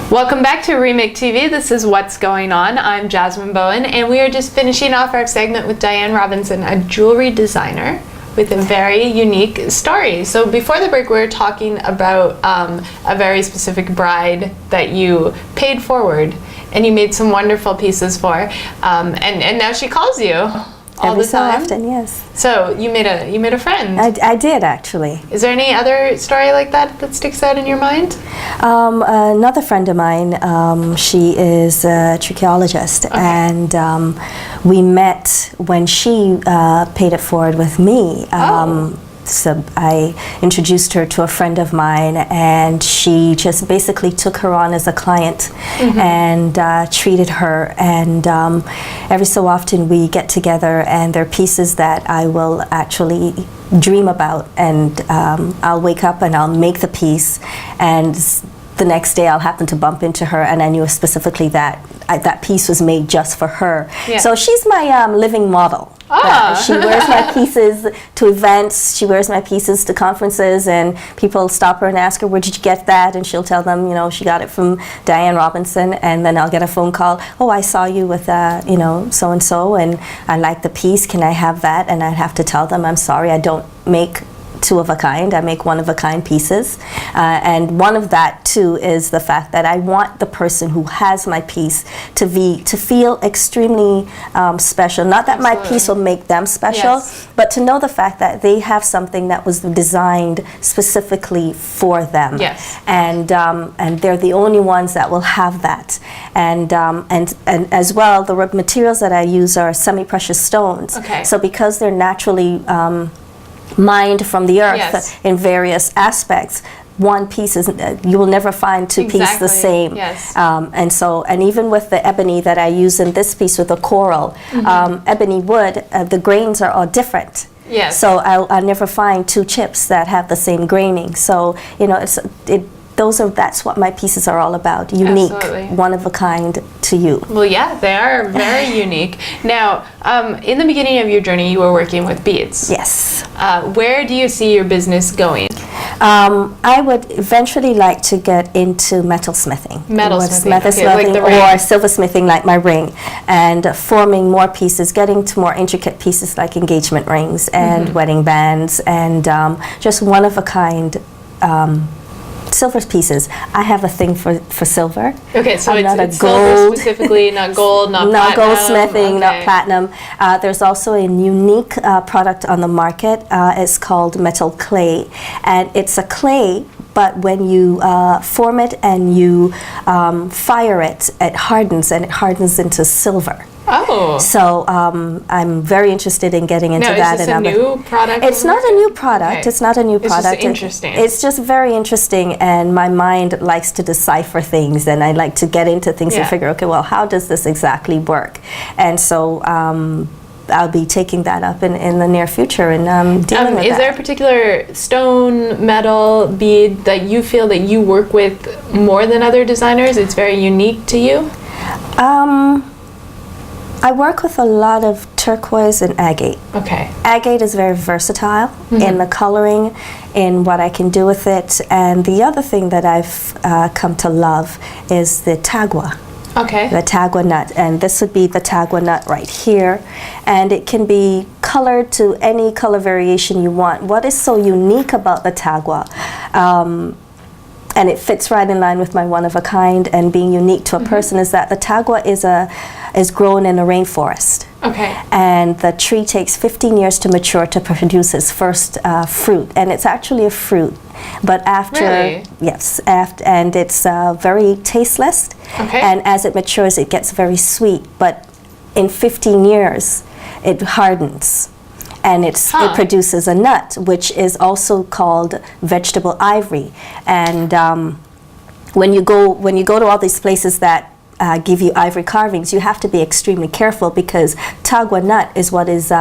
Welcome back to REMIC TV. This is What's Going On. I'm Jasmine Bowen, and we are just finishing off our segment with Dianne Robinson, a jewelry designer with a very unique story. So before the break, we were talking about a very specific bride that you paid forward, and you made some wonderful pieces for, and now she calls you all Every the time. so often, yes. So you made a friend. I did, actually. Is there any other story like that sticks out in your mind? Another friend of mine, she is a trichiologist, Okay. and we met when she paid it forward with me. So I introduced her to a friend of mine, and she just basically took her on as a client and treated her. And every so often we get together, and there are pieces that I will actually dream about, and I'll wake up and I'll make the piece, and the next day I'll happen to bump into her, and I knew specifically that that piece was made just for her. Yeah. So she's my living model. She wears my pieces to events, she wears my pieces to conferences, and people stop her and ask her, where did you get that? And she'll tell them, you know, she got it from Dianne Robinson, and then I'll get a phone call, oh, I saw you with, you know, so-and-so, and I like the piece, can I have that? And I'd have to tell them, I'm sorry, I don't make two of a kind, I make one of a kind pieces. And one of that too is the fact that I want the person who has my piece to feel extremely special. Not that my piece will make them special, Yes. but to know the fact that they have something that was designed specifically for them. Yes. And they're the only ones that will have that. And as well, the materials that I use are semi-precious stones. Okay. So because they're naturally mined from the earth Yes. in various aspects, one piece is you will never find two pieces the same. Yes. And even with the ebony that I use in this piece with the coral, ebony wood, the grains are all different. Yes. So I'll never find two chips that have the same graining. So you know, that's what my pieces are all about. Unique, Absolutely. one of a kind to you. Well, yeah, they are very unique. Now, in the beginning of your journey, you were working with beads. Yes. Where do you see your business going? I would eventually like to get into metalsmithing. Metalsmithing, okay, Metalsmithing, like the ring. or silversmithing, like my ring, and forming more pieces, getting to more intricate pieces like engagement rings and wedding bands, and just one of a kind silver pieces. I have a thing for silver. Okay, so I'm not it's a silver gold, specifically, not gold, not not platinum. goldsmithing, not Okay. platinum. There's also a unique product on the market. It's called metal clay, and it's a clay, but when you form it and you fire it, it hardens, and it hardens into silver. Oh. So I'm very interested in getting into Now, that. is this a new product? It's not a new product. Okay. It's not a new It's just product. interesting. It's just very interesting, and my mind likes to decipher things, and I like to get into things and Yeah. figure, okay, well, how does this exactly work? And so I'll be taking that up in the near future and dealing with Is that. there a particular stone, metal, bead that you feel that you work with more than other designers? It's very unique to you? I work with a lot of turquoise and agate. Okay. Agate is very versatile in the coloring, in what I can do with it. And the other thing that I've come to love is the tagua. Okay. The tagua nut, and this would be the tagua nut right here, and it can be colored to any color variation you want. What is so unique about the tagua, and it fits right in line with my one of a kind and being unique to a person, is that the tagua is grown in a rainforest. Okay. And the tree takes 15 years to mature to produce its first fruit, and it's actually a fruit. But after, Really? yes, and it's very tasteless. Okay. And as it matures, it gets very sweet. But in 15 years, it hardens, and it produces a nut, which is also called vegetable ivory. And when you go to all these places that give you ivory carvings, you have to be extremely careful because tagua nut is what is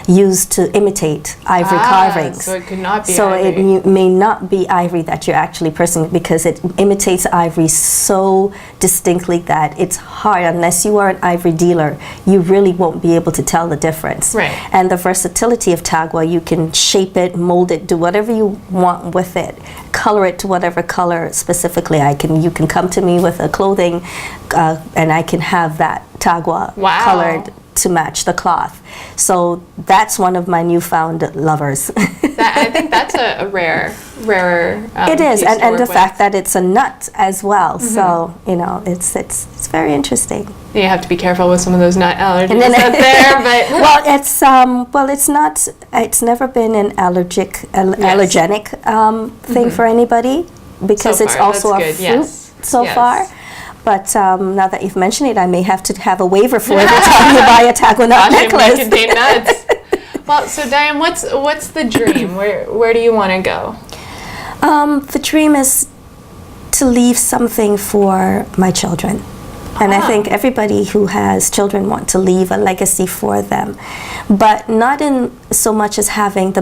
used to imitate ivory carvings. So it could not be so ivory. it may not be ivory that you're actually pressing because it imitates ivory so distinctly that it's hard. Unless you are an ivory dealer, you really won't be able to tell the difference. Right. And the versatility of tagua, you can shape it, mold it, do whatever you want with it, color it to whatever color specifically. You can come to me with a clothing and I can have that tagua colored to match the cloth. So that's one of my newfound lovers. I think that's a rarer it is, piece to and work the with. fact that it's a nut as well. So it's very interesting. You have to be careful with some of those nut allergies out there, but it's not. It's never been an allergenic thing for anybody because So it's far, also a that's fruit good, yes. so Yes. far. But now that you've mentioned it, I may have to have a waiver for every time you buy a tagua nut It might necklace. contain nuts. Well, so Dianne, what's the dream? Where do you want to go? The dream is to leave something for my children. And I think everybody who has children want to leave a legacy for them, but not in so much as having the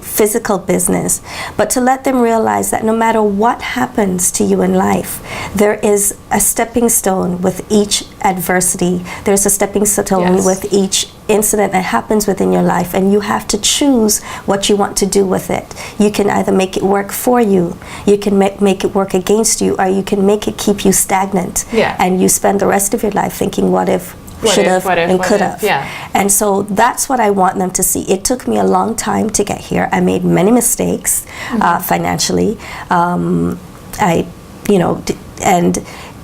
physical business, but to let them realize that no matter what happens to you in life, there is a stepping stone with each adversity. There's a stepping stone with each incident that happens within your life, and you have to choose what you want to do with it. You can either make it work for you, you can make it work against you, or you can make it keep you stagnant. And you spend the rest of your life thinking, what if, should have, and could have. And so that's what I want them to see. It took me a long time to get here. I made many mistakes financially. And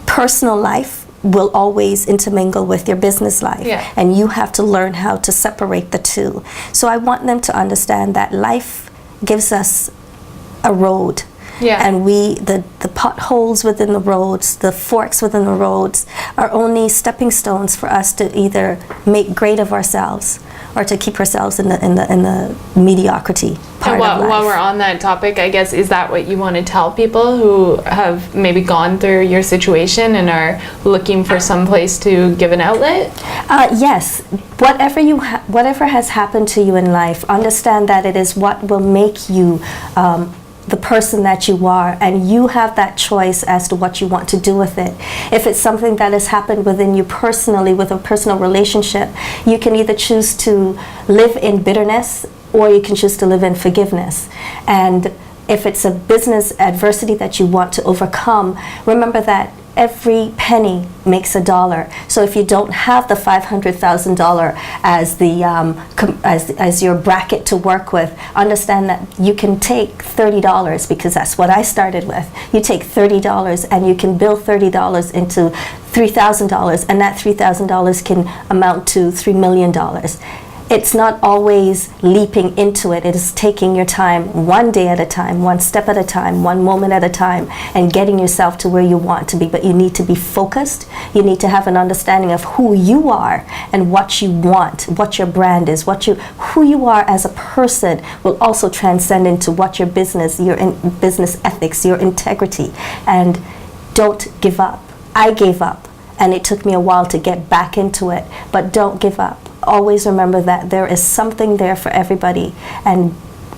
personal life will always intermingle with your business life. And you have to learn how to separate the two. So I want them to understand that life gives us a road. And the potholes within the roads, the forks within the roads are only stepping stones for us to either make great of ourselves or to keep ourselves in the mediocrity part of life. While we're on that topic, I guess, is that what you want to tell people who have maybe gone through your situation and are looking for some place to give an outlet? Yes. Whatever has happened to you in life, understand that it is what will make you the person that you are, and you have that choice as to what you want to do with it. If it's something that has happened within you personally, with a personal relationship, you can either choose to live in bitterness or you can choose to live in forgiveness. And if it's a business adversity that you want to overcome, remember that every penny makes a dollar. So if you don't have the $500,000 as your bracket to work with, understand that you can take $30, because that's what I started with. You take $30 and you can build $30 into $3,000, and that $3,000 can amount to $3 million. It's not always leaping into it. It is taking your time one day at a time, one step at a time, one moment at a time, and getting yourself to where you want to be. But you need to be focused. You need to have an understanding of who you are and what you want, what your brand is, who you are as a person will also transcend into what your business ethics, your integrity. And don't give up. I gave up, and it took me a while to get back into it, but don't give up. Always remember that there is something there for everybody, and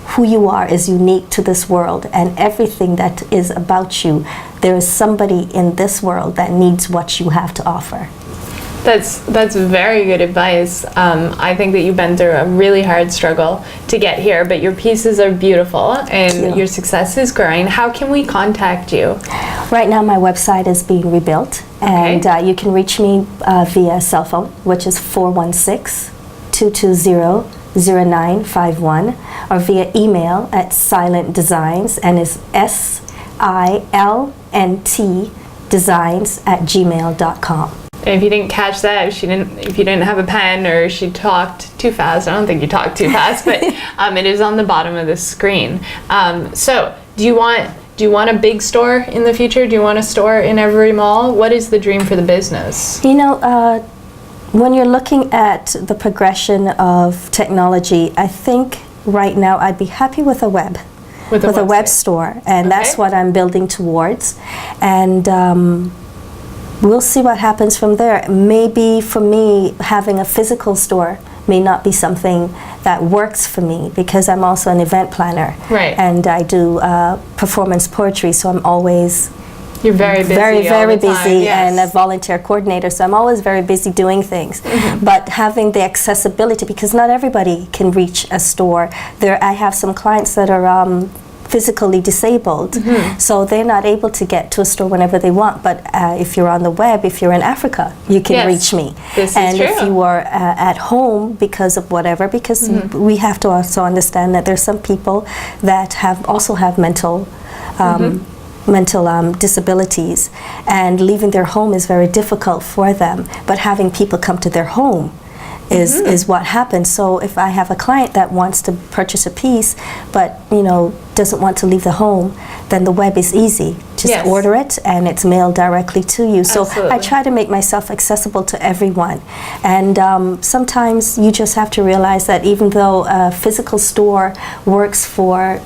who you are is unique to this world, and everything that is about you, there is somebody in this world that needs what you have to offer. That's very good advice. I think that you've been through a really hard struggle to get here, but your pieces are beautiful and your success is growing. How can we contact you? Right now my website is being rebuilt, and you can reach me via cell phone, which is 416-220-0951, or via email at Silent Designs, and is SILNT designs@gmail.com. And if you didn't catch that, if you didn't have a pen or she talked too fast, I don't think you talked too fast, but it is on the bottom of the screen. So do you want a big store in the future? Do you want a store in every mall? What is the dream for the business? When you're looking at the progression of technology, I think right now I'd be happy with a web store, and that's what I'm building towards. And we'll see what happens from there. Maybe for me, having a physical store may not be something that works for me, because I'm also an event planner. Right. And I do performance poetry, so I'm always You're very busy. very busy, yes. and a volunteer coordinator, so I'm always very busy doing things. But having the accessibility, because not everybody can reach a store. I have some clients that are physically disabled, so they're not able to get to a store whenever they want. But if you're on the web, if you're in Africa, you can Yes, reach me. this And is true. if you are at home because of whatever, because we have to also understand that there's some people that also have mental disabilities, and leaving their home is very difficult for them. But having people come to their home is what happens. So if I have a client that wants to purchase a piece, but doesn't want to leave the home, then the web is easy. Just Yes. order it, and it's mailed directly to you. So Absolutely. I try to make myself accessible to everyone. And sometimes you just have to realize that even though a physical store works for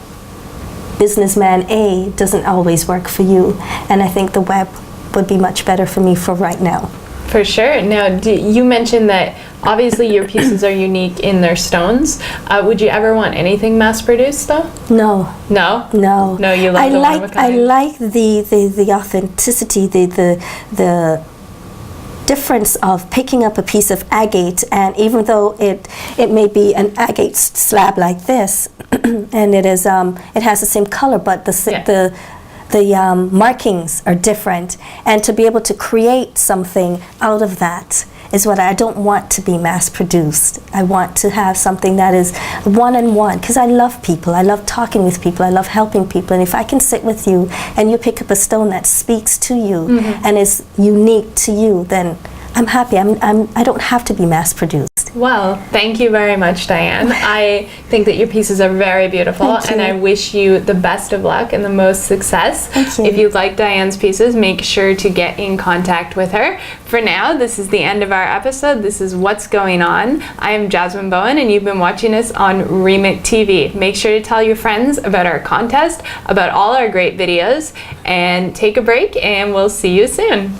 businessman A, doesn't always work for you. And I think the web would be much better for me for right now. For sure. Now, you mentioned that obviously your pieces are unique in their stones. Would you ever want anything mass-produced, though? No. No? No. No, you love the one of a I kind. like the authenticity, the difference of picking up a piece of agate, and even though it may be an agate slab like this, and it has the same color, but the markings are different, and to be able to create something out of that is what I don't want to be mass produced. I want to have something that is one-on-one, because I love people. I love talking with people. I love helping people. And if I can sit with you and you pick up a stone that speaks to you and is unique to you, then I'm happy. I don't have to be mass produced. Well, thank you very much, Dianne. I think that your pieces are very beautiful, Thank and you. I wish you the best of luck and the most success. Thank you. If you like Dianne's pieces, make sure to get in contact with her. For now, this is the end of our episode. This is What's Going On. I am Jasmine Bowen, and you've been watching us on REMIC TV. Make sure to tell your friends about our contest, about all our great videos, and take a break, and we'll see you soon.